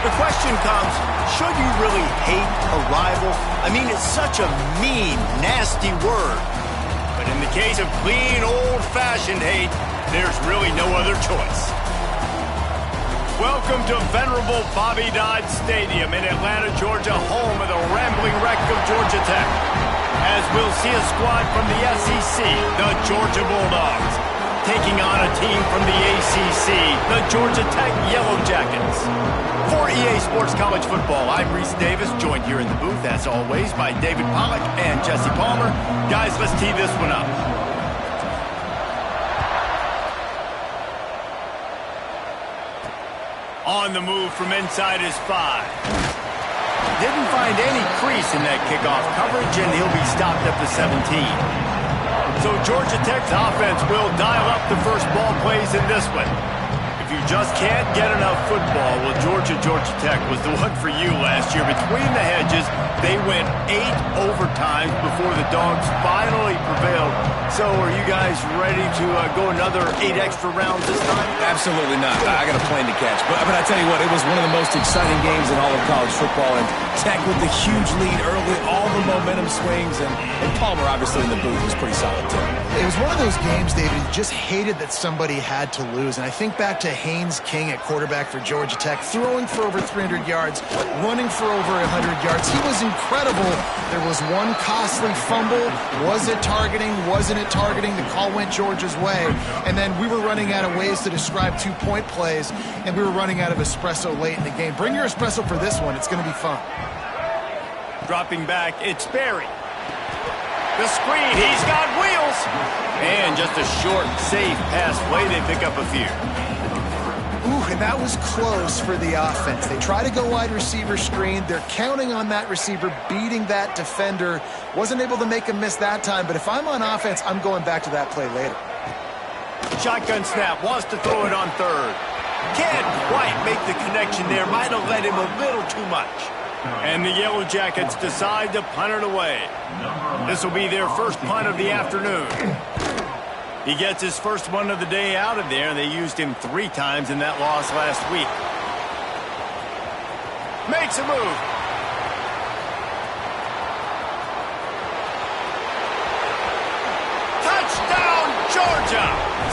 The question comes, should you really hate a rival? I mean, it's such a mean, nasty word. But in the case of clean, old-fashioned hate, there's really no other choice. Welcome to venerable Bobby Dodd Stadium in Atlanta, Georgia, home of the rambling wreck of Georgia Tech. As we'll see a squad from the SEC, the Georgia Bulldogs, taking on a team from the ACC, the Georgia Tech Yellow Jackets. For EA Sports College Football, I'm Reese Davis, joined here in the booth, as always, by David Pollack and Jesse Palmer. Guys, let's tee this one up. On the move from inside his 5. Didn't find any crease in that kickoff coverage, and he'll be stopped at the 17. So Georgia Tech's offense will dial up the first ball plays in this one. If you just can't get enough football, well, Georgia Tech was the one for you last year. Between the hedges, they went 8 overtimes before the Dogs finally prevailed. So are you guys ready to go another 8 extra rounds this time? Absolutely not. I got a plane to catch. But I tell you what, it was one of the most exciting games in all of college football. And Tech with the huge lead early, all the momentum swings. And Palmer, obviously, in the booth was pretty solid, too. It was one of those games, David, you just hated that somebody had to lose. And I think back to Haynes King at quarterback for Georgia Tech, throwing for over 300 yards, running for over 100 yards. He was incredible. There was one costly fumble. Was it targeting? Wasn't it targeting? The call went Georgia's way. And then we were running out of ways to describe 2-point plays, and we were running out of espresso late in the game. Bring your espresso for this one. It's going to be fun. Dropping back, it's Berry. The screen, he's got wheels. And just a short, safe pass play. They pick up a few. Ooh, and that was close for the offense. They try to go wide receiver screen. They're counting on that receiver beating that defender. Wasn't able to make a miss that time, but if I'm on offense, I'm going back to that play later. Shotgun snap, wants to throw it on third. Can't quite make the connection there. Might have led him a little too much. And the Yellow Jackets decide to punt it away. This will be their first punt of the afternoon. He gets his first one of the day out of there, and they used him 3 times in that loss last week. Makes a move. Touchdown, Georgia!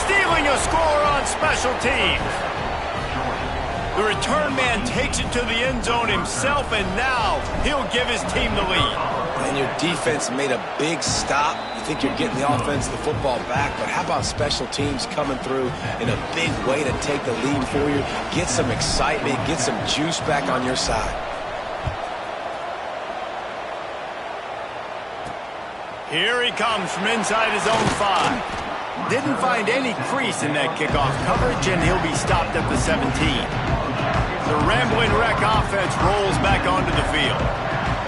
Stealing a score on special teams. The return man takes it to the end zone himself, and now he'll give his team the lead. And your defense made a big stop. You think you're getting the offense the football back, but how about special teams coming through in a big way to take the lead for you, get some excitement, get some juice back on your side. Here he comes from inside his own 5. Didn't find any crease in that kickoff coverage, and he'll be stopped at the 17. The rambling wreck offense rolls back onto the field.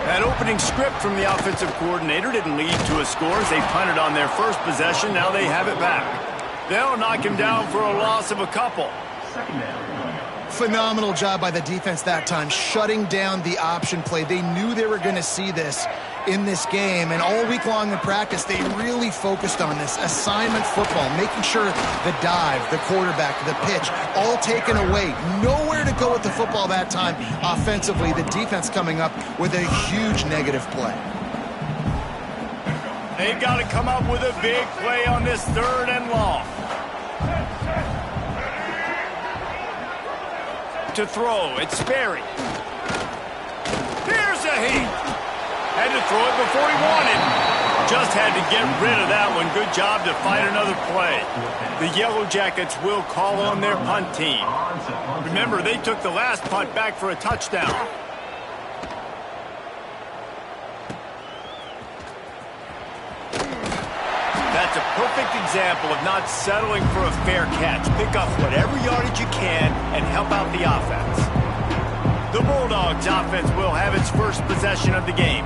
That opening script from the offensive coordinator didn't lead to a score as they punted on their first possession. Now they have it back. They'll knock him down for a loss of a couple. Phenomenal job by the defense that time, shutting down the option play. They knew they were going to see this in this game, and all week long in practice, they really focused on this assignment football, making sure the dive, the quarterback, the pitch, all taken away. Nowhere to go with the football that time offensively. The defense coming up with a huge negative play. They've got to come up with a big play on this 3rd and long. To throw, it's Sperry. Here's a heat. Had to throw it before he wanted. Just had to get rid of that one. Good job to find another play. The Yellow Jackets will call on their punt team. Remember, they took the last punt back for a touchdown. That's a perfect example of not settling for a fair catch. Pick up whatever yardage you can and help out the offense. The Bulldogs offense will have its first possession of the game.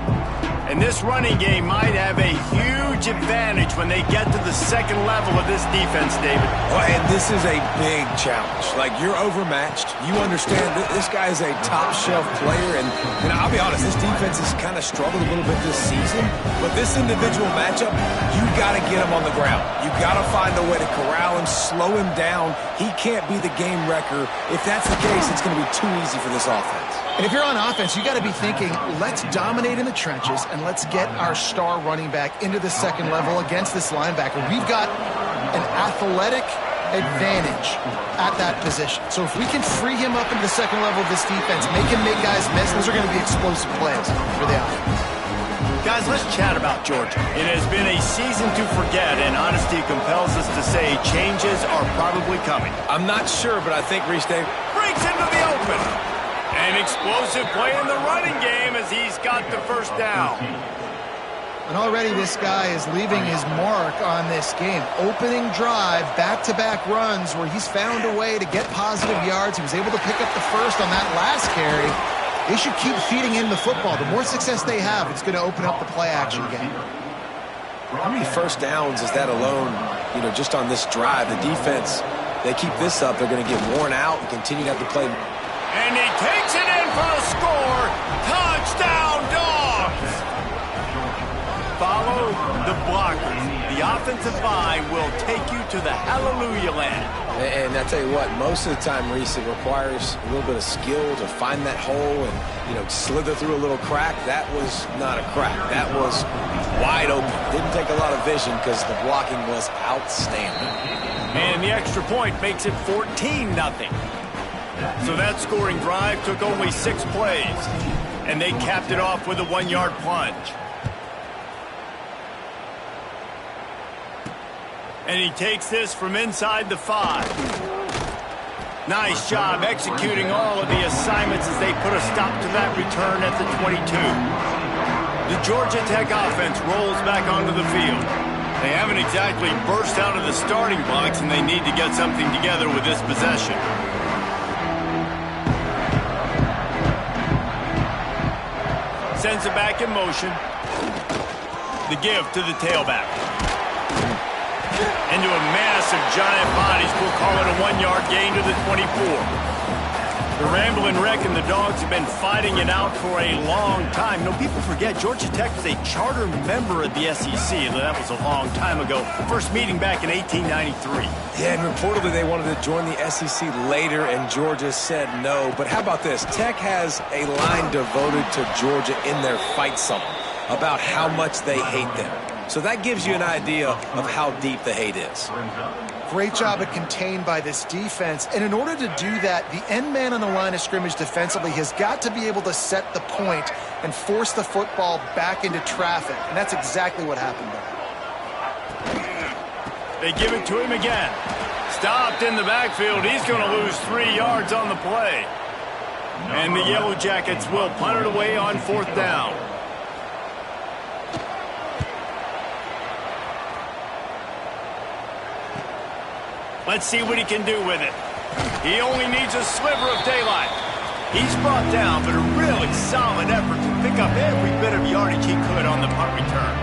And this running game might have a huge advantage when they get to the second level of this defense, David. Well, and this is a big challenge. Like, you're overmatched. You understand that this guy is a top-shelf player. And I'll be honest, this defense has kind of struggled a little bit this season. But this individual matchup, you got to get him on the ground. You got to find a way to corral him, slow him down. He can't be the game wrecker. If that's the case, it's going to be too easy for this offense. And if you're on offense, you got to be thinking, let's dominate in the trenches and let's get our star running back into the second level against this linebacker. We've got an athletic advantage at that position. So if we can free him up into the second level of this defense, make him make guys miss, those are going to be explosive plays for the offense. Guys, let's chat about Georgia. It has been a season to forget, and honesty compels us to say changes are probably coming. I'm not sure, but I think Reese Davis breaks into the open. An explosive play in the running game as he's got the first down. And already this guy is leaving his mark on this game. Opening drive, back-to-back runs where he's found a way to get positive yards. He was able to pick up the first on that last carry. They should keep feeding him the football. The more success they have, it's going to open up the play-action game. How many first downs is that alone, just on this drive? The defense, they keep this up, they're going to get worn out and continue to have to play. And he takes it in for a score. Touchdown, Dogs! Follow the blockers. The offensive line will take you to the hallelujah land. And I tell you what, most of the time, Reese, it requires a little bit of skill to find that hole and, slither through a little crack. That was not a crack. That was wide open. Didn't take a lot of vision because the blocking was outstanding. And the extra point makes it 14-0. So that scoring drive took only 6 plays, and they capped it off with a 1-yard plunge. And he takes this from inside the 5. Nice job executing all of the assignments as they put a stop to that return at the 22. The Georgia Tech offense rolls back onto the field. They haven't exactly burst out of the starting blocks, and they need to get something together with this possession. Sends it back in motion. The give to the tailback. Into a mass of giant bodies. We'll call it a 1-yard gain to the 24. The Ramblin' Wreck and the Dogs have been fighting it out for a long time. People forget Georgia Tech was a charter member of the SEC. That was a long time ago. First meeting back in 1893. Yeah, and reportedly they wanted to join the SEC later, and Georgia said no. But how about this? Tech has a line devoted to Georgia in their fight song about how much they hate them. So that gives you an idea of how deep the hate is. Great job at contained by this defense. And in order to do that, the end man on the line of scrimmage defensively has got to be able to set the point and force the football back into traffic. And that's exactly what happened there. They give it to him again. Stopped in the backfield. He's going to lose 3 yards on the play. And the Yellow Jackets will punt it away on 4th down. Let's see what he can do with it. He only needs a sliver of daylight. He's brought down, but a really solid effort to pick up every bit of yardage he could on the punt return.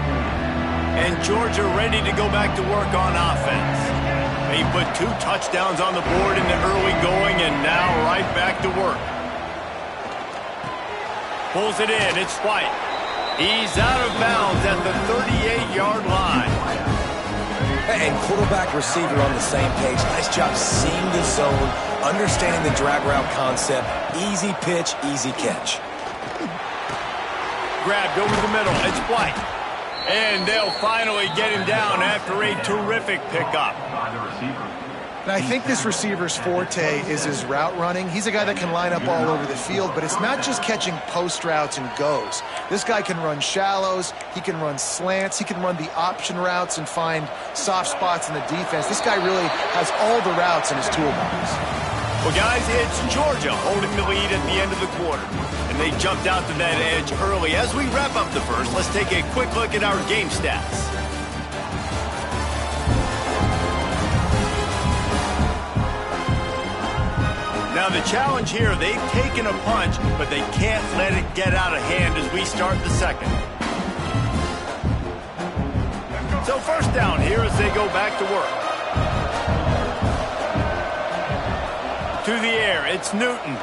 And Georgia ready to go back to work on offense. They put 2 touchdowns on the board in the early going, and now right back to work. Pulls it in. It's White. He's out of bounds at the 38-yard line. And quarterback receiver on the same page. Nice job seeing the zone, understanding the drag route concept. Easy pitch, easy catch. Grabbed over the middle. It's White. And they'll finally get him down after a terrific pickup. And I think this receiver's forte is his route running. He's a guy that can line up all over the field, but it's not just catching post routes and goes. This guy can run shallows, he can run slants, he can run the option routes and find soft spots in the defense. This guy really has all the routes in his toolbox. Well, guys, it's Georgia holding the lead at the end of the quarter. And they jumped out to that edge early. As we wrap up the first, let's take a quick look at our game stats. Now the challenge here, they've taken a punch, but they can't let it get out of hand as we start the second. So first down here as they go back to work. To the air, it's Newton.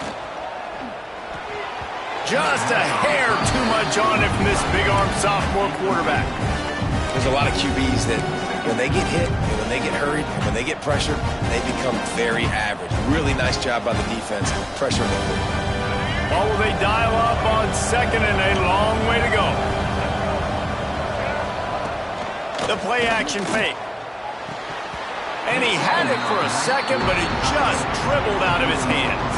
Just a hair too much on it from this big-arm sophomore quarterback. There's a lot of QBs that when they get hit, and when they get hurried, and when they get pressured, they become very average. Really nice job by the defense, pressuring the quarterback. Or will they dial up on second and a long way to go? The play-action fake. And he had it for a second, but it just dribbled out of his hands.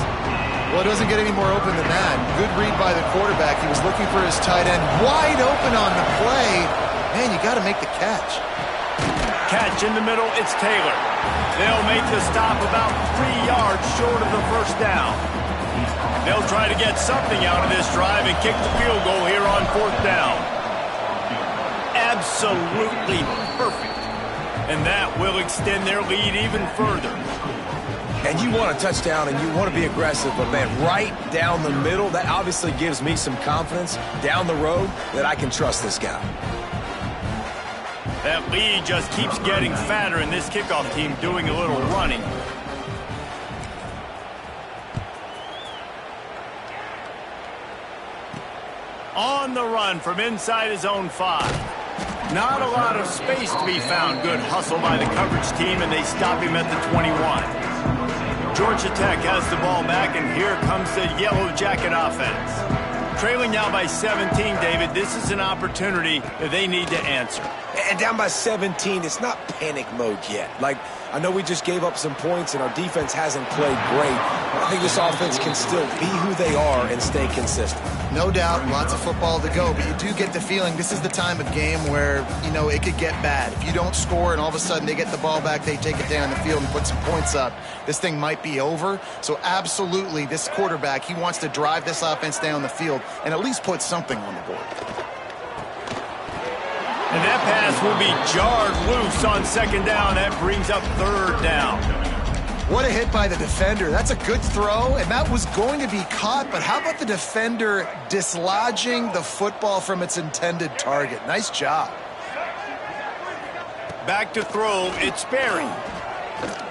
Well, it doesn't get any more open than that. Good read by the quarterback. He was looking for his tight end wide open on the play. Man, you got to make the catch. Catch in the middle, it's Taylor. They'll make the stop about 3 yards short of the first down. They'll try to get something out of this drive and kick the field goal here on fourth down. Absolutely perfect. And that will extend their lead even further. And you want a touchdown and you want to be aggressive, but man, right down the middle, that obviously gives me some confidence down the road that I can trust this guy. That lead just keeps getting fatter, and this kickoff team doing a little running. On the run from inside his own 5. Not a lot of space to be found. Good hustle by the coverage team, and they stop him at the 21. Georgia Tech has the ball back, and here comes the Yellow Jacket offense. Trailing now by 17, David. This is an opportunity that they need to answer. And down by 17, it's not panic mode yet. Like, I know we just gave up some points and our defense hasn't played great. I think this offense can still be who they are and stay consistent. No doubt, lots of football to go, but you do get the feeling this is the time of game where, you know, it could get bad. If you don't score and all of a sudden they get the ball back, they take it down the field and put some points up, this thing might be over. So absolutely, this quarterback, he wants to drive this offense down the field and at least put something on the board. And that pass will be jarred loose on second down. That brings up third down. What a hit by the defender. That's a good throw, and that was going to be caught, but how about the defender dislodging the football from its intended target? Nice job. Back to throw, it's Berry.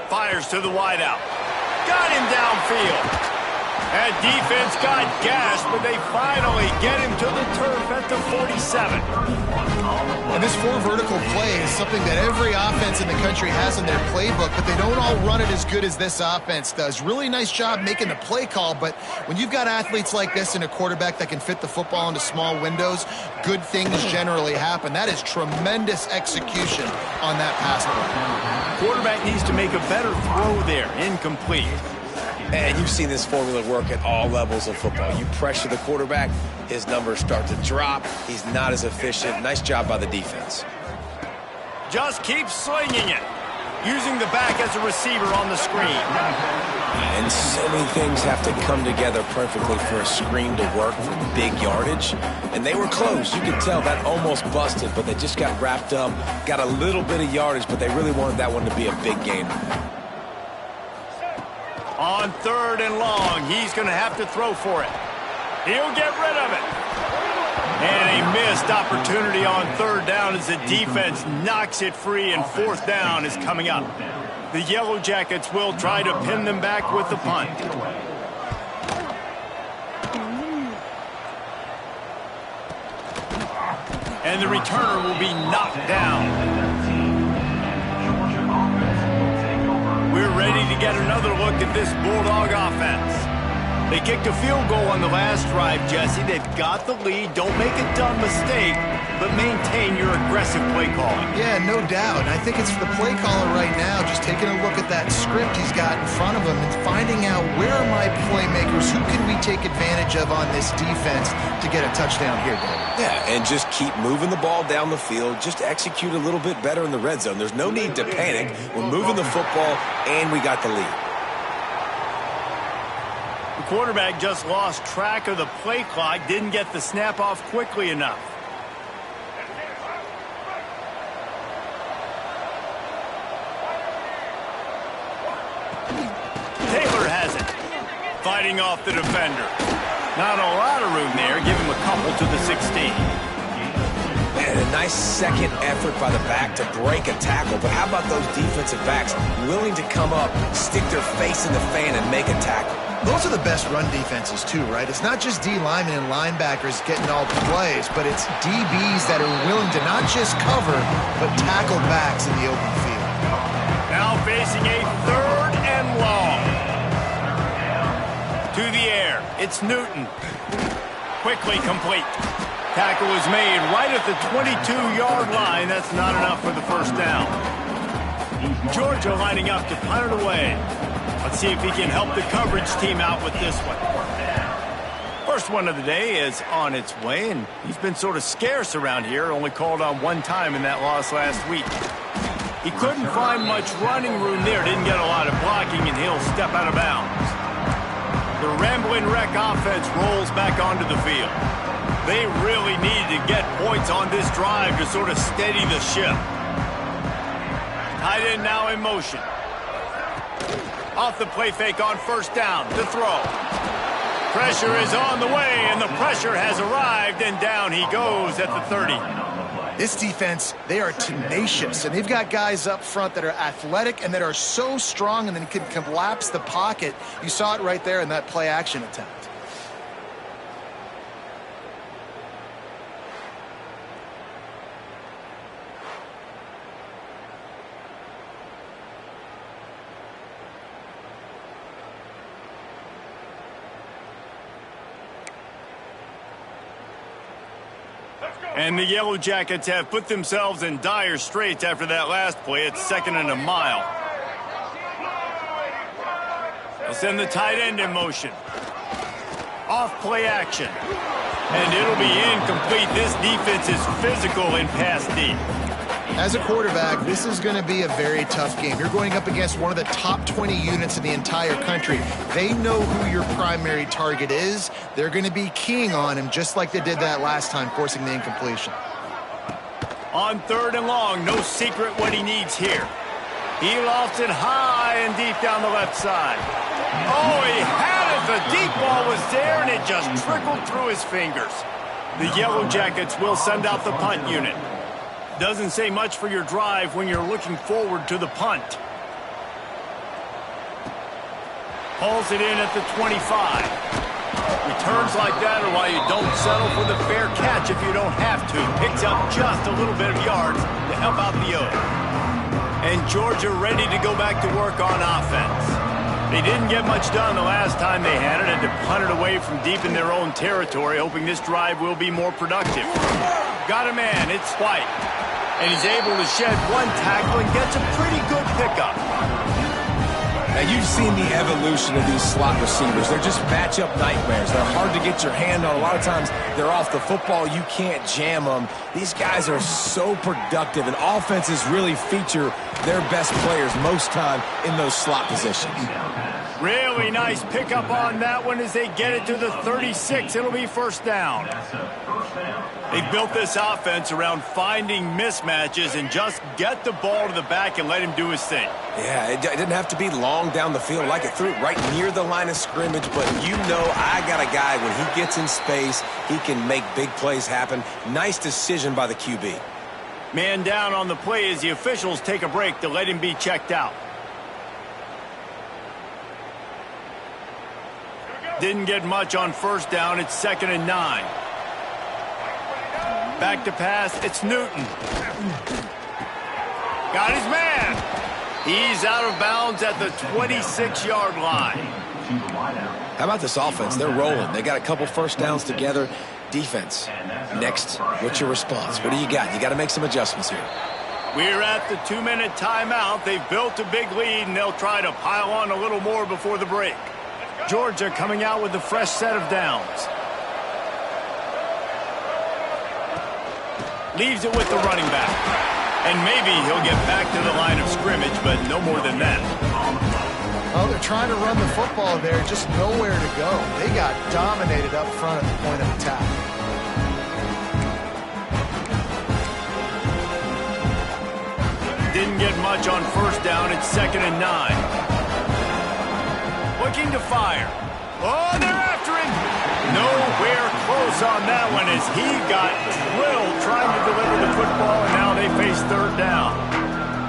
Fires to the wideout. Got him downfield. That defense got gashed, but they finally get him to the turf at the 47. And this 4 vertical play is something that every offense in the country has in their playbook, but they don't all run it as good as this offense does. Really nice job making the play call, but when you've got athletes like this and a quarterback that can fit the football into small windows, good things generally happen. That is tremendous execution on that pass play. Quarterback needs to make a better throw there. Incomplete. And you've seen this formula work at all levels of football. You pressure the quarterback, his numbers start to drop. He's not as efficient. Nice job by the defense. Just keep slinging it. Using the back as a receiver on the screen. And so many things have to come together perfectly for a screen to work for big yardage. And they were close. You could tell that almost busted, but they just got wrapped up, got a little bit of yardage, but they really wanted that one to be a big game. On third and long, he's going to have to throw for it. He'll get rid of it. And a missed opportunity on third down as the defense knocks it free, and fourth down is coming up. The Yellow Jackets will try to pin them back with the punt. And the returner will be knocked down. We're ready to get another look at this Bulldog offense. They kicked a field goal on the last drive, Jesse. They've got the lead. Don't make a dumb mistake, but maintain your aggressive play calling. Yeah, no doubt. I think it's the play caller right now just taking a look at that script he's got in front of him and finding out where are my playmakers, who can we take advantage of on this defense to get a touchdown here, Dave? Yeah, and just keep moving the ball down the field. Just execute a little bit better in the red zone. There's no need to panic. We're moving the football, and we got the lead. The quarterback just lost track of the play clock, didn't get the snap off quickly enough. Taylor has it. Fighting off the defender. Not a lot of room there. Give him a couple to the 16. And a nice second effort by the back to break a tackle. But how about those defensive backs willing to come up, stick their face in the fan, and make a tackle? Those are the best run defenses, too, right? It's not just D linemen and linebackers getting all the plays, but it's DBs that are willing to not just cover, but tackle backs in the open field. Now facing a 3rd and long. To the air, it's Newton. Quickly complete. Tackle is made right at the 22-yard line. That's not enough for the first down. Georgia lining up to punt it away. Let's see if he can help the coverage team out with this one. First one of the day is on its way, and he's been sort of scarce around here, only called on one time in that loss last week. He couldn't find much running room there, didn't get a lot of blocking, and he'll step out of bounds. The Ramblin' Wreck offense rolls back onto the field. They really need to get points on this drive to sort of steady the ship. Tight end now in motion. Off the play fake on first down. The throw. Pressure is on the way, and the pressure has arrived, and down he goes at the 30. This defense, they are tenacious, and they've got guys up front that are athletic and that are so strong and then can collapse the pocket. You saw it right there in that play action attempt. And the Yellow Jackets have put themselves in dire straits after that last play. It's 2nd and a mile. They'll send the tight end in motion. Off play action. And it'll be incomplete. This defense is physical in pass deep. As a quarterback, this is going to be a very tough game. You're going up against one of the top 20 units in the entire country. They know who your primary target is. They're going to be keying on him just like they did that last time, forcing the incompletion. On 3rd and long, no secret what he needs here. He lofts it high and deep down the left side. Oh, he had it. The deep ball was there, and it just trickled through his fingers. The Yellow Jackets will send out the punt unit. Doesn't say much for your drive when you're looking forward to the punt. Hauls it in at the 25. Returns like that are why you don't settle for the fair catch if you don't have to. Picks up just a little bit of yards to help out the O. And Georgia ready to go back to work on offense. They didn't get much done the last time they had it, and to punt it away from deep in their own territory, hoping this drive will be more productive. Got a man, it's White. And he's able to shed one tackle and gets a pretty good pickup. Now, you've seen the evolution of these slot receivers. They're just matchup nightmares. They're hard to get your hand on. A lot of times, they're off the football. You can't jam them. These guys are so productive, and offenses really feature their best players most time in those slot positions. Really nice pickup on that one as they get it to the 36. It'll be first down. They built this offense around finding mismatches and just get the ball to the back and let him do his thing. Yeah, it didn't have to be long down the field. Like it threw it right near the line of scrimmage, but you know I got a guy, when he gets in space, he can make big plays happen. Nice decision by the QB. Man down on the play as the officials take a break to let him be checked out. Didn't get much on first down. It's 2nd and 9. Back to pass. It's Newton. Got his man. He's out of bounds at the 26-yard line. How about this offense? They're rolling. They got a couple first downs together. Defense. Next, what's your response? What do you got? You got to make some adjustments here. We're at the 2-minute timeout. They've built a big lead, and they'll try to pile on a little more before the break. Georgia coming out with a fresh set of downs. Leaves it with the running back. And maybe he'll get back to the line of scrimmage, but no more than that. Well, they're trying to run the football there, just nowhere to go. They got dominated up front at the point of attack. Didn't get much on first down. It's 2nd and 9. Looking to fire. Oh, they're after him. Nowhere close close on that one as he got drilled trying to deliver the football, and now they face third down.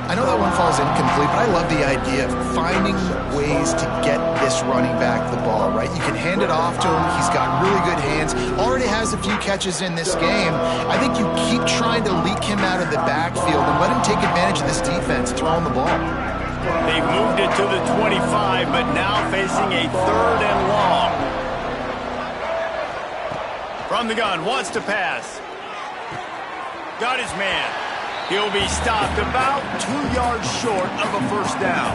I know that one falls incomplete, but I love the idea of finding ways to get this running back the ball, right? You can hand it off to him. He's got really good hands. Already has a few catches in this game. I think you keep trying to leak him out of the backfield and let him take advantage of this defense throwing the ball. They've moved it to the 25, but now facing a third and long. From the gun, wants to pass. Got his man. He'll be stopped about 2 yards short of a first down.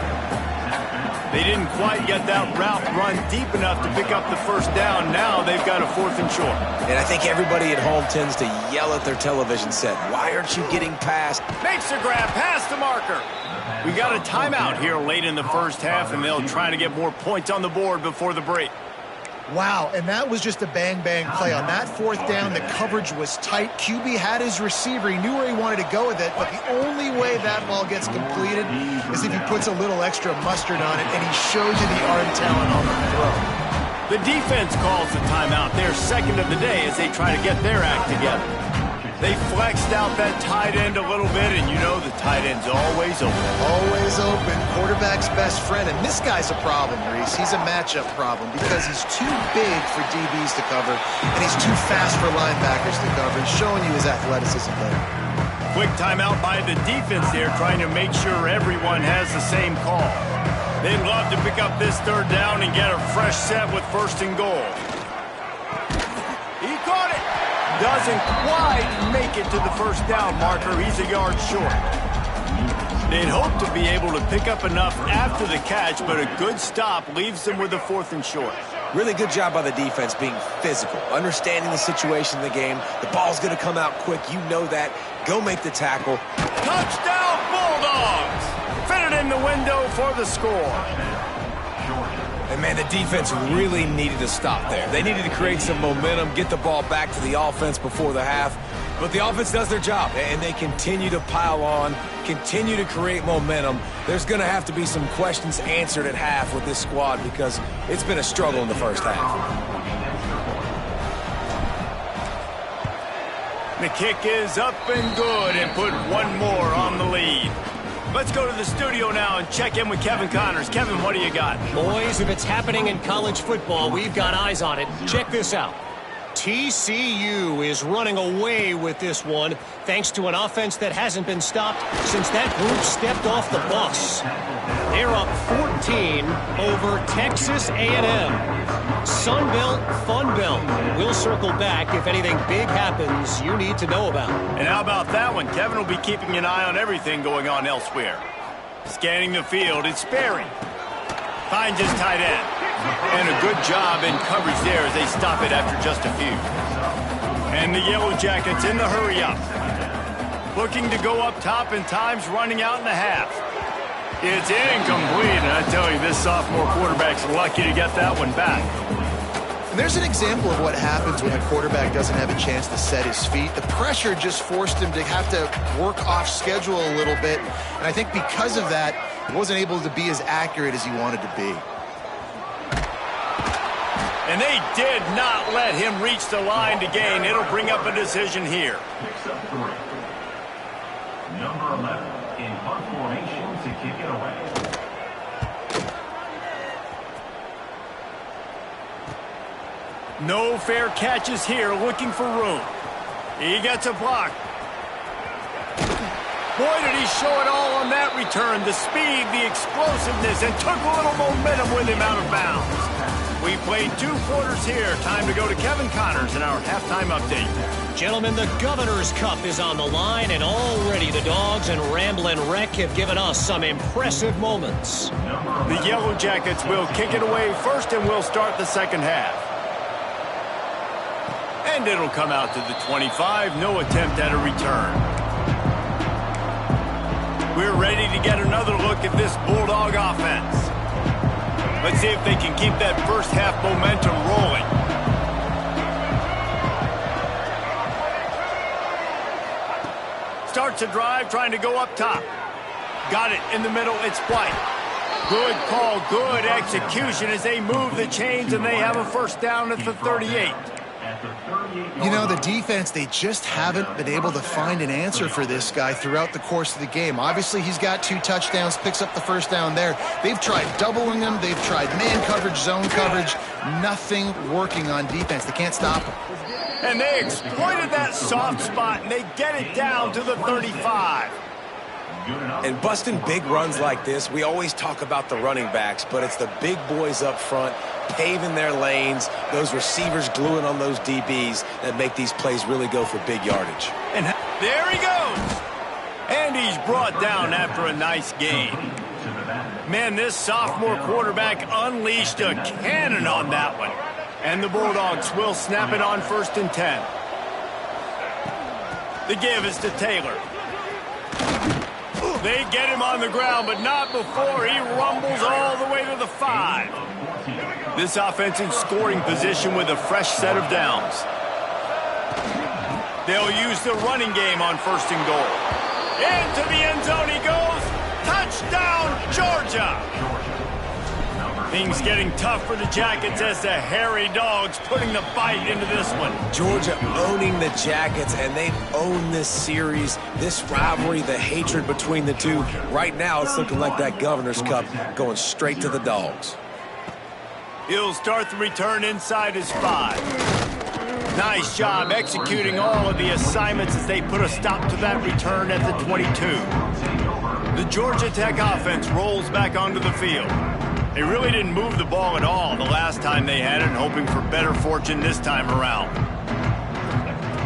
They didn't quite get that route run deep enough to pick up the first down. Now they've got a 4th and short. And I think everybody at home tends to yell at their television set, why aren't you getting past? Makes a grab, past the marker. We got a timeout here late in the first half, and they'll try to get more points on the board before the break. Wow, and that was just a bang-bang play. On that 4th down, the coverage was tight. QB had his receiver. He knew where he wanted to go with it, but the only way that ball gets completed is if he puts a little extra mustard on it, and he shows you the arm talent on the throw. The defense calls the timeout. They're second of the day as they try to get their act together. They flexed out that tight end a little bit, and you know the tight end's always open. Always open. Quarterback's best friend. And this guy's a problem, Reese. He's a matchup problem because he's too big for DBs to cover, and he's too fast for linebackers to cover. He's showing you his athleticism there. Quick timeout by the defense there, trying to make sure everyone has the same call. They'd love to pick up this third down and get a fresh set with 1st and goal. He caught it. Doesn't quite make it to the first down marker. He's a yard short. They'd hope to be able to pick up enough after the catch, but a good stop leaves them with a 4th and short. Really good job by the defense being physical, understanding the situation in the game. The ball's going to come out quick. You know that. Go make the tackle. Touchdown, Bulldogs! Fitted in the window for the score. And, man, the defense really needed to stop there. They needed to create some momentum, get the ball back to the offense before the half. But the offense does their job, and they continue to pile on, continue to create momentum. There's going to have to be some questions answered at half with this squad because it's been a struggle in the first half. The kick is up and good and put one more on the lead. Let's go to the studio now and check in with Kevin Connors. Kevin, what do you got? Boys, if it's happening in college football, we've got eyes on it. Check this out. TCU is running away with this one thanks to an offense that hasn't been stopped since that group stepped off the bus. They're up 14 over Texas A&M. Sunbelt, Funbelt. We'll circle back if anything big happens you need to know about. And how about that one? Kevin will be keeping an eye on everything going on elsewhere. Scanning the field, it's Sperry. Finds his tight end. And a good job in coverage there as they stop it after just a few. And the Yellow Jackets in the hurry-up. Looking to go up top and time's running out in the half. It's incomplete, and I tell you, this sophomore quarterback's lucky to get that one back. And there's an example of what happens when a quarterback doesn't have a chance to set his feet. The pressure just forced him to have to work off schedule a little bit. And I think because of that, he wasn't able to be as accurate as he wanted to be. And they did not let him reach the line to gain. It'll bring up a decision here. Number 11 in punt formation to kick it away. No fair catches here, looking for room. He gets a block. Boy, did he show it all on that return. The speed, the explosiveness, and took a little momentum with him out of bounds. We played 2 quarters here. Time to go to Kevin Connors in our halftime update. Gentlemen, the Governor's Cup is on the line, and already the Dogs and Ramblin' Wreck have given us some impressive moments. The Yellow Jackets will kick it away first, and we'll start the second half. And it'll come out to the 25. No attempt at a return. We're ready to get another look at this Bulldog offense. Let's see if they can keep that first half momentum rolling. Starts a drive, trying to go up top. Got it in the middle, it's White. Good call, good execution as they move the chains, and they have a first down at the 38. at the 38-yard You know, the line. defense, they just haven't been able to find an answer for this guy throughout the course of the game. Obviously, he's got 2 touchdowns, picks up the first down there. They've tried doubling him. They've tried man coverage, zone coverage. Nothing working on defense. They can't stop him. And they exploited that soft spot, and they get it down to the 35. And busting big runs like this, we always talk about the running backs, but it's the big boys up front paving their lanes, those receivers gluing on those DBs that make these plays really go for big yardage. And there he goes. And he's brought down after a nice game. Man, this sophomore quarterback unleashed a cannon on that one. And the Bulldogs will snap it on 1st and 10. The give is to Taylor. They get him on the ground, but not before he rumbles all the way to the 5. This offense in scoring position with a fresh set of downs. They'll use the running game on 1st and goal. Into the end zone he goes. Touchdown, Georgia! Things getting tough for the Jackets as the hairy dogs putting the bite into this one. Georgia owning the Jackets, and they've owned this series, this rivalry, the hatred between the two. Right now, it's looking like that Governor's Cup going straight to the Dogs. He'll start the return inside his 5. Nice job executing all of the assignments as they put a stop to that return at the 22. The Georgia Tech offense rolls back onto the field. They really didn't move the ball at all the last time they had it, hoping for better fortune this time around.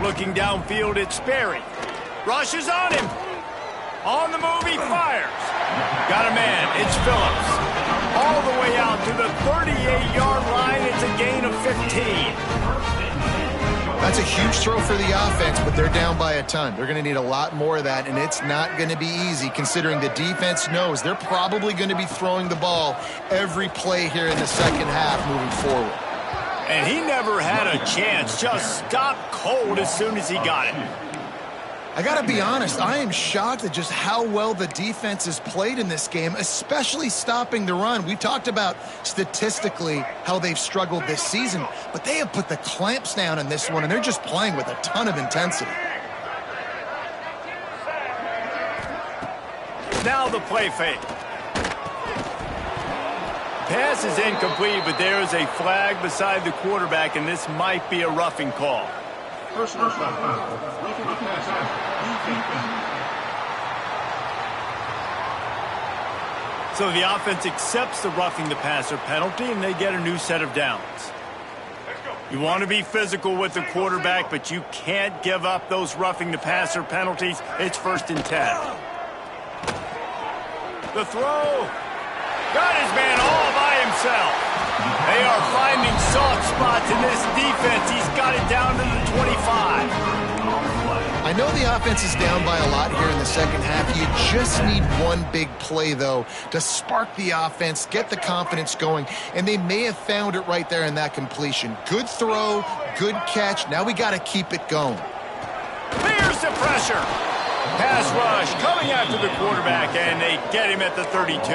Looking downfield, it's Sperry. Rushes on him. On the move, he fires. Got a man, it's Phillips. All the way out to the 38-yard line, it's a gain of 15. That's a huge throw for the offense, but they're down by a ton. They're going to need a lot more of that, and it's not going to be easy considering the defense knows they're probably going to be throwing the ball every play here in the second half moving forward. And he never had a chance, just stopped cold as soon as he got it. I got to be honest, I am shocked at just how well the defense has played in this game, especially stopping the run. We've talked about statistically how they've struggled this season, but they have put the clamps down in this one, and they're just playing with a ton of intensity. Now the play fake. Pass is incomplete, but there is a flag beside the quarterback, and this might be a roughing call. Personal foul. So the offense accepts the roughing the passer penalty, and they get a new set of downs. You want to be physical with the quarterback, but you can't give up those roughing the passer penalties. It's 1st and 10. The throw. Got his man all by himself. They are finding soft spots in this defense. He's got it down to the 25. I know the offense is down by a lot here in the second half. You just need one big play, though, to spark the offense, get the confidence going, and they may have found it right there in that completion. Good throw, good catch. Now we got to keep it going. Here's the pressure. Pass rush coming after the quarterback, and they get him at the 32.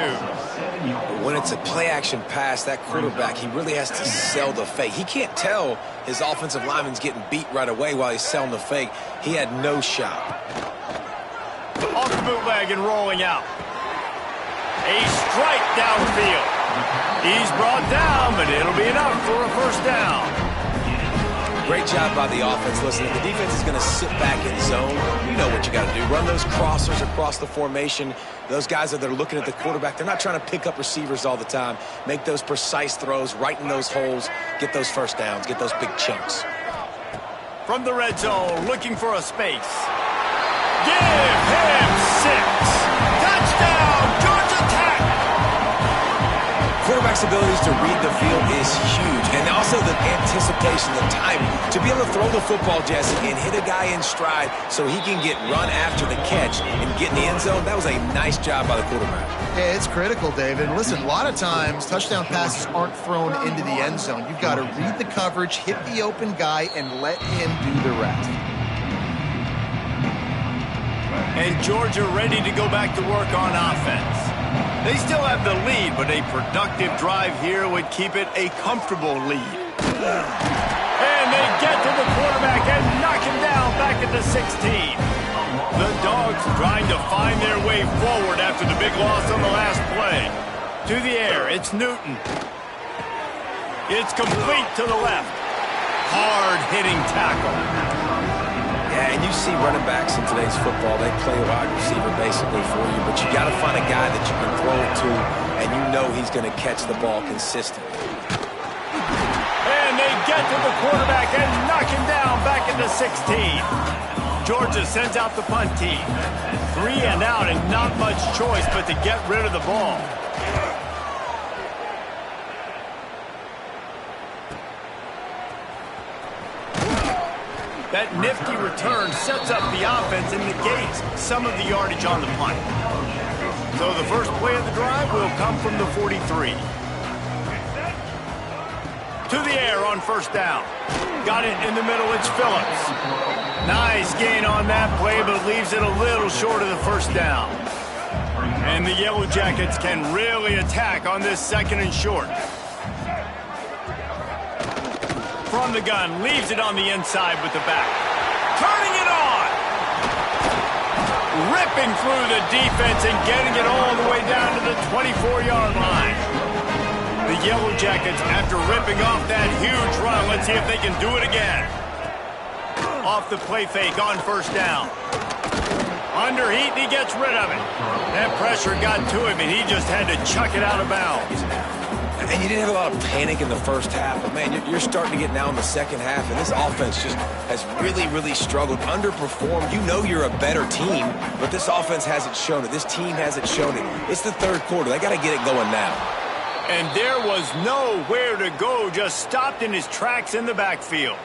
When it's a play-action pass, that quarterback, he really has to sell the fake. He can't tell his offensive lineman's getting beat right away while he's selling the fake. He had no shot. Off the bootleg and rolling out. A strike downfield. He's brought down, but it'll be enough for a 1st down. Great job by the offense. Listen, if the defense is going to sit back in zone, you know what you got to do. Run those crossers across the formation. Those guys that are looking at the quarterback, they're not trying to pick up receivers all the time. Make those precise throws right in those holes. Get those 1st downs. Get those big chunks. From the red zone, looking for a space. Give him 6. Touchdown, Georgia Tech. Quarterback's abilities to read the field is huge. And also the anticipation, the timing. To be able to throw the football, Jesse, and hit a guy in stride so he can get run after the catch and get in the end zone, that was a nice job by the quarterback. Yeah, it's critical, David. Listen, a lot of times touchdown passes aren't thrown into the end zone. You've got to read the coverage, hit the open guy, and let him do the rest. And Georgia ready to go back to work on offense. They still have the lead, but a productive drive here would keep it a comfortable lead. And they get the 16. The Dogs trying to find their way forward after the big loss on the last play. To the air, it's Newton. It's complete to the left. Hard-hitting tackle. Yeah, and you see running backs in today's football, they play a wide receiver basically for you, but you got to find a guy that you can throw it to, and you know he's going to catch the ball consistently. And they get to the quarterback and knock him down back into 16. Georgia sends out the punt team. 3 and out and not much choice but to get rid of the ball. That nifty return sets up the offense and negates some of the yardage on the punt. So the first play of the drive will come from the 43. To the air on first down. Got it in the middle, it's Phillips. Nice gain on that play, but leaves it a little short of the first down. And the Yellow Jackets can really attack on this second and short. From the gun, leaves it on the inside with the back. Turning it on! Ripping through the defense and getting it all the way down to the 24-yard line. The Yellow Jackets, after ripping off that huge run, let's see if they can do it again. Off the play fake on first down. Under heat, and he gets rid of it. That pressure got to him, and he just had to chuck it out of bounds. And you didn't have a lot of panic in the first half, but, man, you're starting to get now in the second half, and this offense just has really, really struggled, underperformed. You know you're a better team, but this offense hasn't shown it. This team hasn't shown it. It's the third quarter. They got to get it going now. And there was nowhere to go, just stopped in his tracks in the backfield.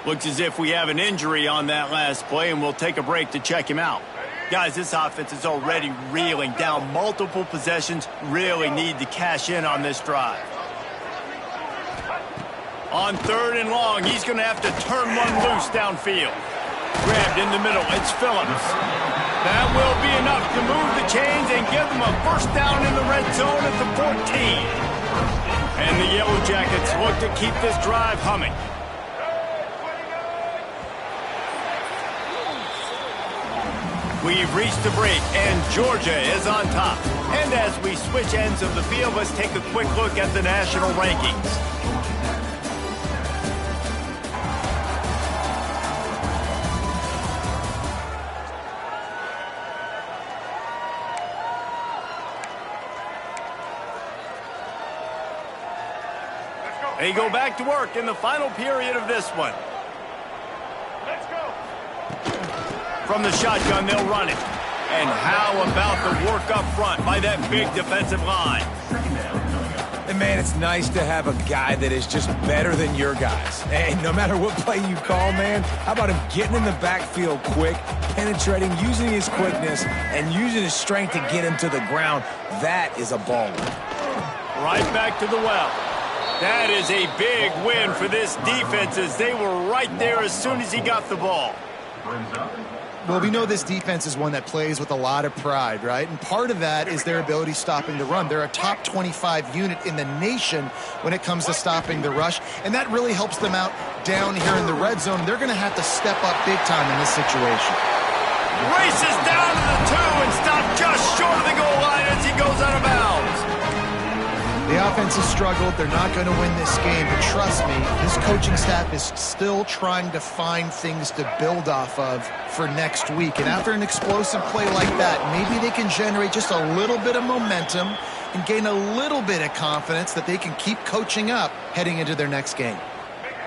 Looks as if we have an injury on that last play, and we'll take a break to check him out. Guys, this offense is already reeling down multiple possessions. Really need to cash in on this drive. On third and long, he's going to have to turn one loose downfield. Grabbed in the middle, it's Phillips. That will be enough to move the chains and give them a first down in the red zone at the 14. And the Yellow Jackets look to keep this drive humming. We've reached the break, and Georgia is on top. And as we switch ends of the field, let's take a quick look at the national rankings. They go back to work in the final period of this one. From the shotgun, they'll run it. And how about the work up front by that big defensive line? And, man, it's nice to have a guy that is just better than your guys. And no matter what play you call, man, how about him getting in the backfield quick, penetrating, using his quickness, and using his strength to get him to the ground? That is a baller. Right back to the well. That is a big win for this defense, as they were right there as soon as he got the ball. Well, we know this defense is one that plays with a lot of pride, right? And part of that is their ability stopping the run. They're a top 25 unit in the nation when it comes to stopping the rush, and that really helps them out down here in the red zone. They're going to have to step up big time in this situation. Races down to the 2 and stopped just short of the goal line as he goes out of bounds. The offense has struggled. They're not going to win this game, but trust me, this coaching staff is still trying to find things to build off of for next week. And after an explosive play like that, maybe they can generate just a little bit of momentum and gain a little bit of confidence that they can keep coaching up heading into their next game.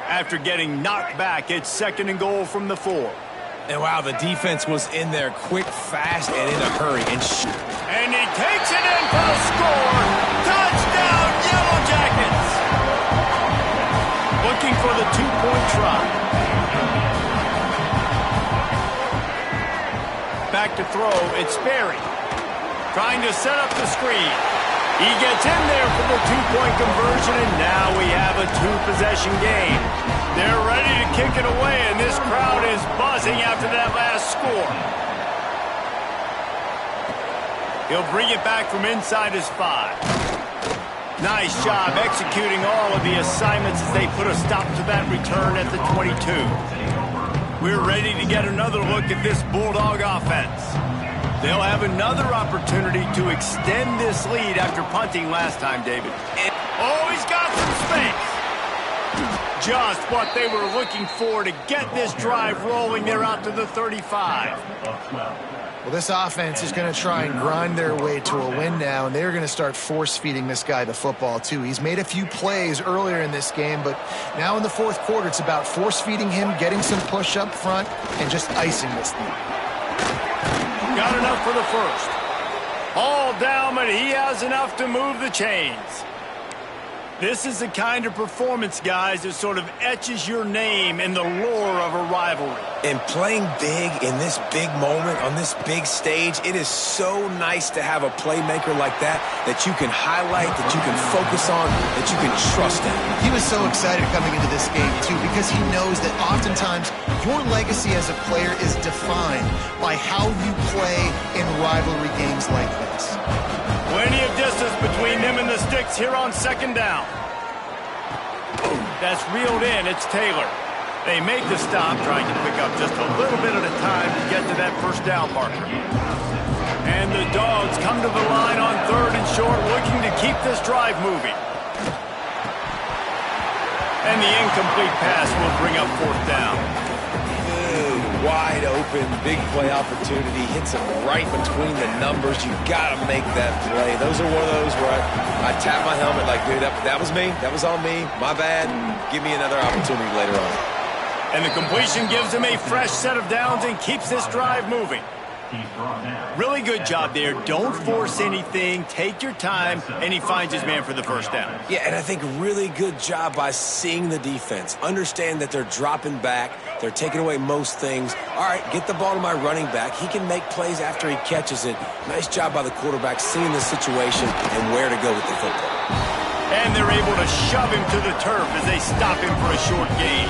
After getting knocked back, it's second and goal from the 4. And, wow, the defense was in there quick, fast, and in a hurry. And he takes it in for the score. Touchdown, Yellow Jackets. Looking for the 2-point try. Back to throw, it's Sperry. Trying to set up the screen. He gets in there for the 2-point conversion, and now we have a 2-possession game. They're ready to kick it away, and this crowd is buzzing after that last score. He'll bring it back from inside his 5. Nice job executing all of the assignments as they put a stop to that return at the 22. We're ready to get another look at this Bulldog offense. They'll have another opportunity to extend this lead after punting last time, David. Oh, he's got some space. Just what they were looking for to get this drive rolling. They're out to the 35. Well, this offense is going to try and grind their way to a win now, and they're going to start force-feeding this guy the football, too. He's made a few plays earlier in this game, but now in the fourth quarter, it's about force-feeding him, getting some push up front, and just icing this thing. Got enough for the first. All down, but he has enough to move the chains. This is the kind of performance, guys, that sort of etches your name in the lore of a rivalry. And playing big in this big moment, on this big stage, it is so nice to have a playmaker like that you can highlight, that you can focus on, that you can trust in. He was so excited coming into this game, too, because he knows that oftentimes your legacy as a player is defined by how you play in rivalry games like this. Plenty of distance between them and the sticks here on second down. That's reeled in. It's Taylor. They make the stop, trying to pick up just a little bit at a time to get to that first down marker. And the Dogs come to the line on third and short, looking to keep this drive moving. And the incomplete pass will bring up fourth down. Wide open, big play opportunity, hits him right between the numbers. You got to make that play. Those are one of those where I tap my helmet like, dude, that was me. That was on me. My bad. Give me another opportunity later on. And the completion gives him a fresh set of downs and keeps this drive moving. Really good job there. Don't force anything. Take your time, and he finds his man for the first down. Yeah, and I think really good job by seeing the defense. Understand that they're dropping back. They're taking away most things. All right, get the ball to my running back. He can make plays after he catches it. Nice job by the quarterback seeing the situation and where to go with the football. And they're able to shove him to the turf as they stop him for a short gain.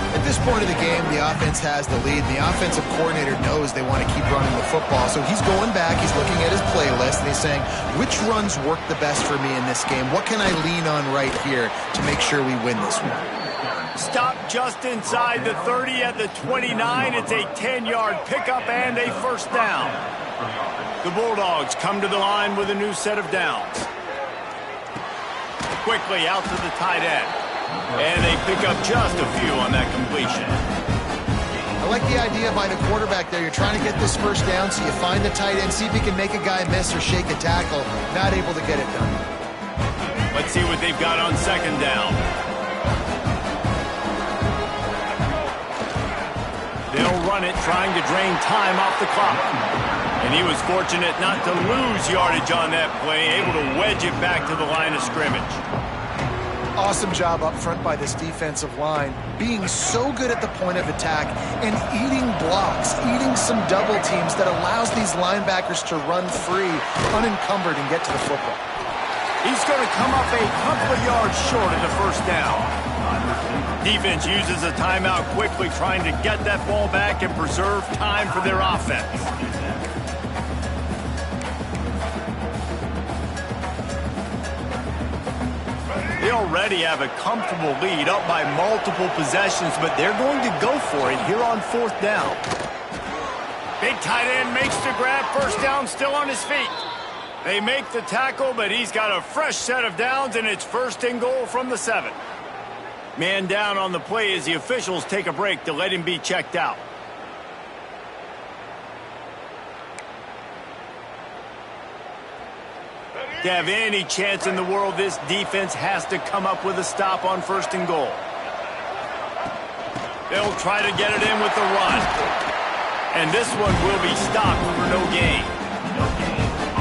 At this point of the game, the offense has the lead. The offensive coordinator knows they want to keep running the football. So he's going back, he's looking at his playlist, and he's saying, which runs work the best for me in this game? What can I lean on right here to make sure we win this one? Stop just inside the 30 at the 29. It's a 10-yard pickup and a first down. The Bulldogs come to the line with a new set of downs. Quickly out to the tight end. And they pick up just a few on that completion. I like the idea by the quarterback there. You're trying to get this first down, so you find the tight end, see if he can make a guy miss or shake a tackle. Not able to get it done. Let's see what they've got on second down. They'll run it, trying to drain time off the clock. And he was fortunate not to lose yardage on that play, able to wedge it back to the line of scrimmage. Awesome job up front by this defensive line, being so good at the point of attack and eating blocks, eating some double teams that allows these linebackers to run free, unencumbered, and get to the football. He's going to come up a couple of yards short of the first down. Defense uses a timeout quickly, trying to get that ball back and preserve time for their offense. They already have a comfortable lead, up by multiple possessions, but they're going to go for it here on fourth down. Big tight end makes the grab, first down, still on his feet. They make the tackle, but he's got a fresh set of downs, and it's first and goal from the 7. Man down on the play as the officials take a break to let him be checked out. To have any chance in the world, this defense has to come up with a stop on first and goal. They'll try to get it in with the run. And this one will be stopped for no gain.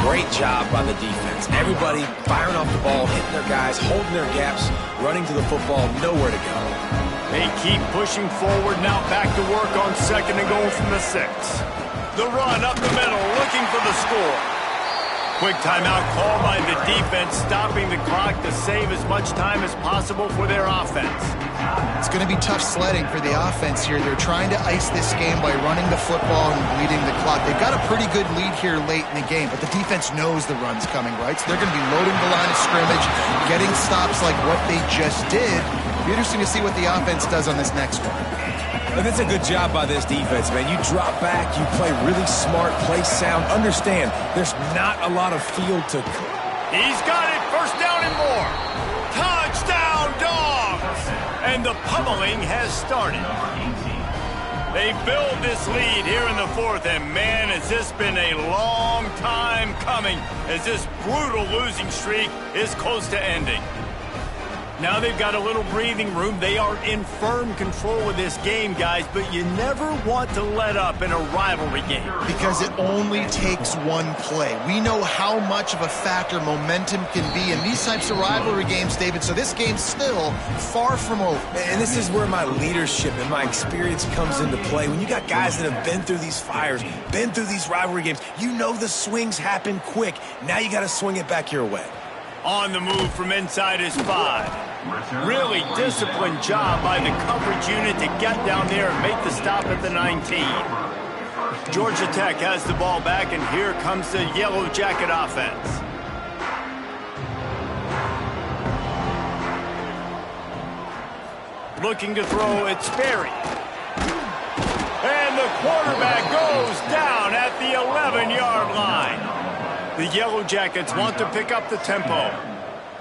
Great job by the defense. Everybody firing off the ball, hitting their guys, holding their gaps, running to the football, nowhere to go. They keep pushing forward, now back to work on second and goal from the 6. The run up the middle, looking for the score. Quick timeout call by the defense, stopping the clock to save as much time as possible for their offense. It's going to be tough sledding for the offense here. They're trying to ice this game by running the football and bleeding the clock. They've got a pretty good lead here late in the game, but the defense knows the run's coming, right? So they're going to be loading the line of scrimmage, getting stops like what they just did, Be interesting to see what the offense does on this next one. And it's a good job by this defense, man. You drop back, you play really smart, play sound. Understand, there's not a lot of field to... He's got it. First down and more. Touchdown, Dogs! And the pummeling has started. They build this lead here in the fourth, and man, has this been a long time coming as this brutal losing streak is close to ending. Now they've got a little breathing room. They are in firm control of this game, guys, but you never want to let up in a rivalry game. Because it only takes one play. We know how much of a factor momentum can be in these types of rivalry games, David, so this game's still far from over. And this is where my leadership and my experience comes into play. When you got guys that have been through these fires, been through these rivalry games, you know the swings happen quick. Now you got to swing it back your way. On the move from inside his 5. Really disciplined job by the coverage unit to get down there and make the stop at the 19. Georgia Tech has the ball back, and here comes the Yellow Jacket offense. Looking to throw, it's Sperry. And the quarterback goes down at the 11-yard line. The Yellow Jackets want to pick up the tempo.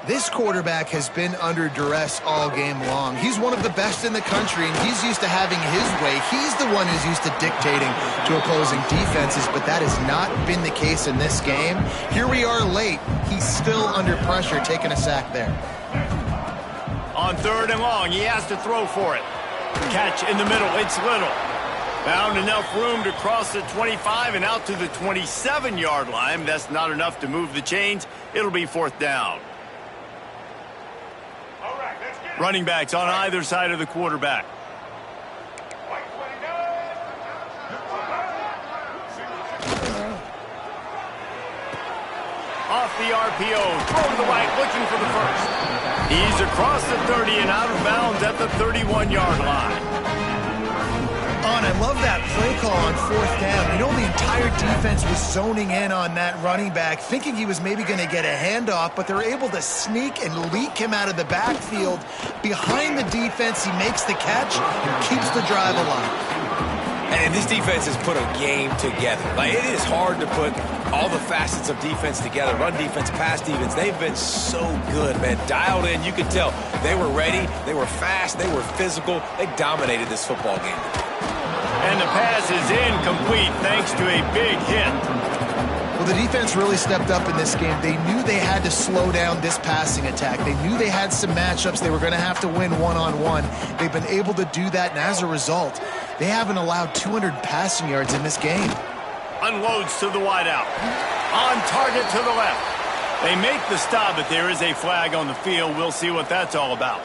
This quarterback has been under duress all game long. He's one of the best in the country, and he's used to having his way. He's the one who's used to dictating to opposing defenses, but that has not been the case in this game. Here we are late. He's still under pressure, taking a sack there. On 3rd and long, he has to throw for it. Catch in the middle, it's Little. Found enough room to cross the 25 and out to the 27-yard line. That's not enough to move the chains. It'll be 4th down. Running backs on either side of the quarterback. Off the RPO, throw to the right, looking for the first. He's across the 30 and out of bounds at the 31-yard line. I love that play call on 4th down. You know, the entire defense was zoning in on that running back, thinking he was maybe going to get a handoff, but they're able to sneak and leak him out of the backfield. Behind the defense, he makes the catch and keeps the drive alive. And this defense has put a game together. Like, it is hard to put all the facets of defense together. Run defense, pass defense. They've been so good, man. Dialed in. You could tell they were ready. They were fast. They were physical. They dominated this football game. And the pass is incomplete thanks to a big hit. Well, the defense really stepped up in this game. They knew they had to slow down this passing attack. They knew they had some matchups they were going to have to win one-on-one. They've been able to do that, and as a result, they haven't allowed 200 passing yards in this game. Unloads to the wideout. On target to the left. They make the stop, but there is a flag on the field. We'll see what that's all about.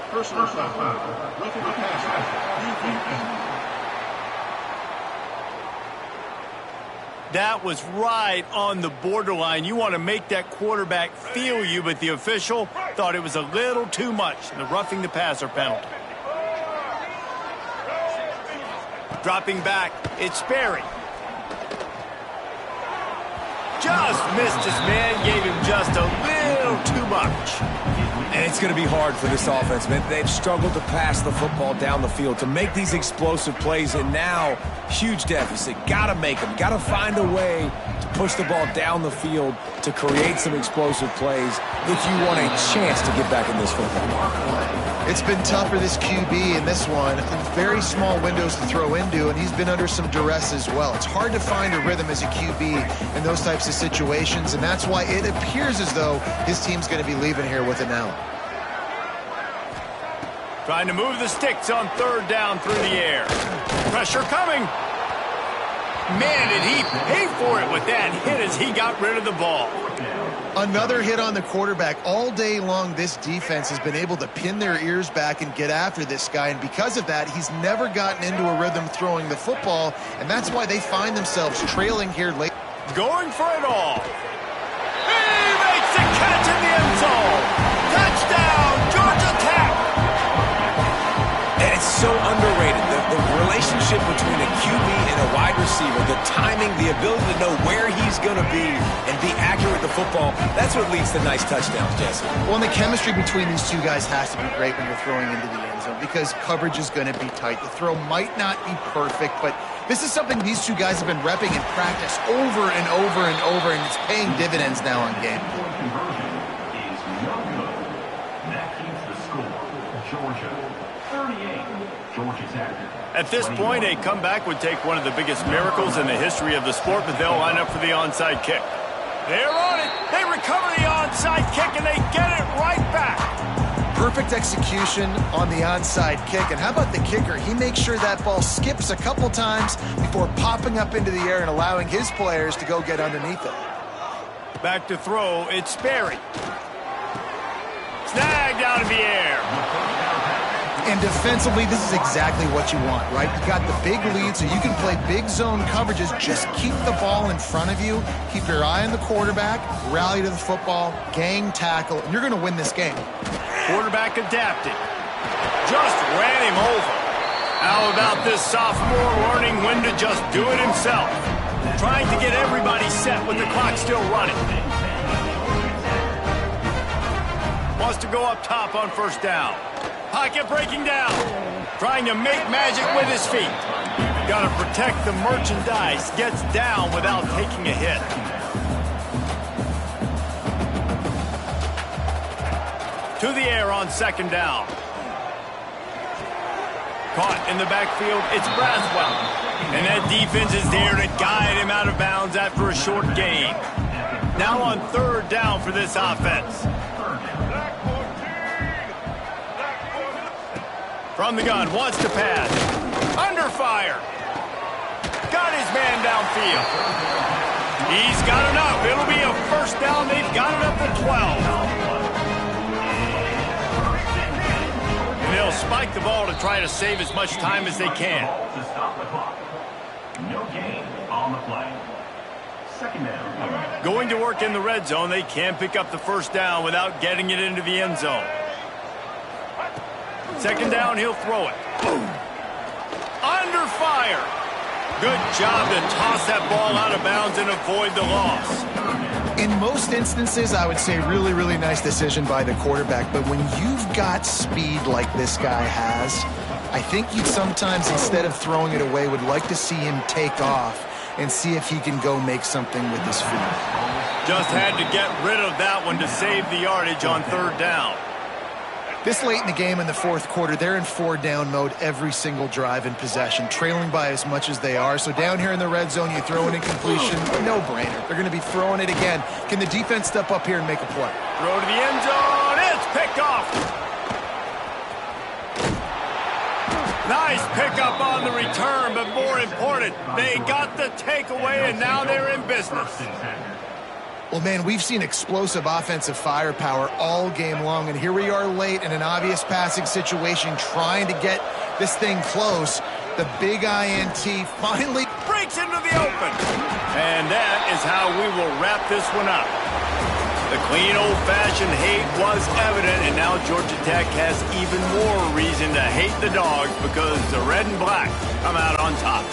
That was right on the borderline. You want to make that quarterback feel you, but the official thought it was a little too much. The roughing the passer penalty. Dropping back, it's Sperry. Just missed his man, gave him just a little too much. And it's going to be hard for this offense, man. They've struggled to pass the football down the field, to make these explosive plays, and now, huge deficit. Got to make them. Got to find a way to push the ball down the field to create some explosive plays if you want a chance to get back in this football. It's been tough for this QB in this one. Very small windows to throw into, and he's been under some duress as well. It's hard to find a rhythm as a QB in those types of situations, and that's why it appears as though his team's going to be leaving here with it now. Trying to move the sticks on 3rd down through the air. Pressure coming. Man, did he pay for it with that hit as he got rid of the ball. Another hit on the quarterback. All day long, this defense has been able to pin their ears back and get after this guy, and because of that, he's never gotten into a rhythm throwing the football, and that's why they find themselves trailing here late. Going for it all. He makes a catch in the end zone. Touchdown, Georgia Tech. And it's so underrated. The relationship between a QB and a wide receiver, the timing, the ability to know where he's going to be and be accurate with the football, that's what leads to nice touchdowns, Jesse. Well, and the chemistry between these two guys has to be great when you're throwing into the end zone because coverage is going to be tight. The throw might not be perfect, but this is something these two guys have been repping in practice over and over and over, and it's paying dividends now on game. Conversion is no good. That keeps the score. Georgia 38. Georgia Tech. At this point, a comeback would take one of the biggest miracles in the history of the sport, but they'll line up for the onside kick. They're on it. They recover the onside kick, and they get it right back. Perfect execution on the onside kick. And how about the kicker? He makes sure that ball skips a couple times before popping up into the air and allowing his players to go get underneath it. Back to throw, it's Sperry. Snagged out of the air. And defensively, this is exactly what you want, right? You got the big lead, so you can play big zone coverages. Just keep the ball in front of you. Keep your eye on the quarterback. Rally to the football. Gang tackle. And you're going to win this game. Quarterback adapted. Just ran him over. How about this sophomore learning when to just do it himself? Trying to get everybody set with the clock still running. Wants to go up top on first down. Pocket breaking down. Trying to make magic with his feet. Got to protect the merchandise. Gets down without taking a hit. To the air on second down. Caught in the backfield, it's Braswell. And that defense is there to guide him out of bounds after a short gain. Now on third down for this offense. From the gun, wants to pass. Under fire. Got his man downfield. He's got enough. It'll be a first down. They've got it up to 12. And they'll spike the ball to try to save as much time as they can. To stop the clock. No gain on the play. Second down. Going to work in the red zone, they can't pick up the first down without getting it into the end zone. Second down, he'll throw it. Under fire. Good job to toss that ball out of bounds and avoid the loss. In most instances, I would say really, really nice decision by the quarterback. But when you've got speed like this guy has, I think you sometimes, instead of throwing it away, would like to see him take off and see if he can go make something with his feet. Just had to get rid of that one to save the yardage on third down. This late in the game in the fourth quarter, they're in four-down mode every single drive in possession, trailing by as much as they are. So down here in the red zone, you throw an incompletion, no-brainer. They're going to be throwing it again. Can the defense step up here and make a play? Throw to the end zone. It's picked off. Nice pickup on the return, but more important, they got the takeaway, and now they're in business. Well, man, we've seen explosive offensive firepower all game long, and here we are late in an obvious passing situation trying to get this thing close. The big INT finally Breaks into the open. And that is how we will wrap this one up. The clean old-fashioned hate was evident, and now Georgia Tech has even more reason to hate the Dogs because the red and black come out on top.